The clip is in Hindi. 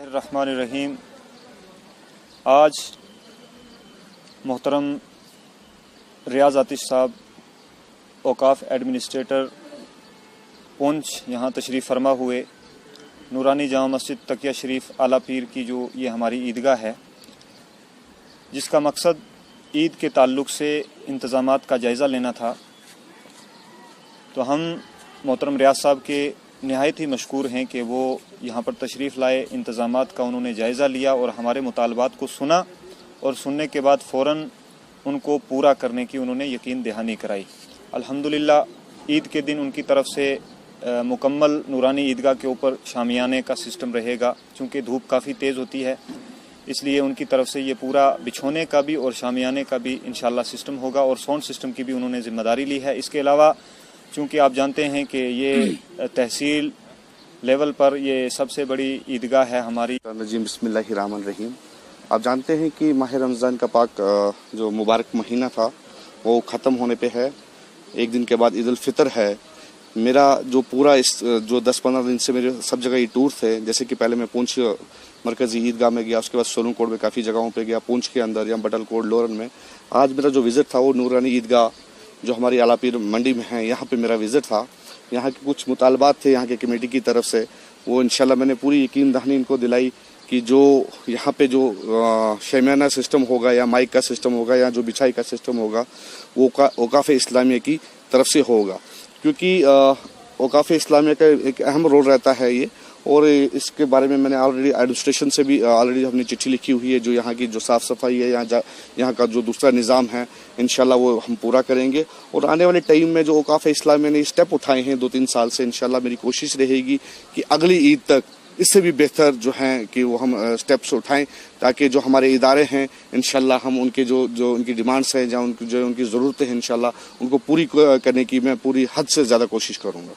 रहमानिर्रहीम। आज मोहतरम रियाज आतिश साहब औकाफ एडमिनिस्ट्रेटर पुंछ यहाँ तशरीफ़ फरमा हुए। नूरानी जामा मस्जिद तकिया शरीफ आला पीर की जो ये हमारी ईदगाह है, जिसका मकसद ईद के ताल्लुक़ से इंतज़ामात का जायज़ा लेना था, तो हम मोहतरम रियाज साहब के नहायत ही मशकूर हैं कि वो यहाँ पर तशरीफ़ लाए, इंतज़ामात का उन्होंने जायज़ा लिया और हमारे मुतालबात को सुना और सुनने के बाद फ़ौरन उनको पूरा करने की उन्होंने यकीन दहानी कराई। अल्हम्दुलिल्लाह ईद के दिन उनकी तरफ से मुकम्मल नूरानी ईदगाह के ऊपर शामियाने का सिस्टम रहेगा। चूँकि धूप काफ़ी तेज़ होती है, इसलिए उनकी तरफ से ये पूरा बिछोने का भी और शामियाने का भी इंशाल्लाह सिस्टम होगा और साउंड सिस्टम की भी उन्होंने ज़िम्मेदारी ली है। इसके अलावा चूँकि आप जानते हैं कि ये तहसील लेवल पर ये सबसे बड़ी ईदगाह है हमारी। बिस्मिल्लाहिर्रहमानिर्रहीम। आप जानते हैं कि माह रमज़ान का पाक जो मुबारक महीना था वो ख़त्म होने पे है। एक दिन के बाद ईद उल फितर है। मेरा जो पूरा इस जो 10-15 दिन से मेरे सब जगह ये टूर थे, जैसे कि पहले मैं पूंछ मरकज़ी ईदगाह में गया, उसके बाद सोलूकोट में काफ़ी जगहों पे गया, पूंछ के अंदर या बटलकोट लोरन में। आज मेरा जो विज़िट था वो नूरानी ईदगाह जो हमारी आला पीर मंडी में है, यहाँ पे मेरा विज़िट था। यहाँ के कुछ मुतालबात थे यहाँ के कमेटी की तरफ से, वो इंशाल्लाह मैंने पूरी यकीन दहानी इनको दिलाई कि जो यहाँ पे जो शामियाना सिस्टम होगा या माइक का सिस्टम होगा या जो बिछाई का सिस्टम होगा वो औकाफ़ इस्लामिया की तरफ से होगा, क्योंकि औकाफ़ इस्लामिया का एक अहम रोल रहता है ये। और इसके बारे में मैंने ऑलरेडी एडमिनिस्ट्रेशन से भी ऑलरेडी हमने चिट्ठी लिखी हुई है। जो यहाँ की जो साफ़ सफाई है, यहाँ का जो दूसरा निज़ाम है, इंशाल्लाह वो हम पूरा करेंगे। और आने वाले टाइम में जो औकाफ़ इस्लामिया ने स्टेप उठाए हैं 2-3 साल से, इंशाल्लाह मेरी कोशिश रहेगी कि अगली ईद तक इससे भी बेहतर जो हैं कि वो हम स्टेप्स उठाएं, ताकि जो हमारे इदारे हैं इंशाल्लाह हम उनके जो उनकी डिमांड्स हैं, जो उनकी ज़रूरतें हैं, इंशाल्लाह उनको पूरी करने की मैं पूरी हद से ज़्यादा कोशिश करूँगा।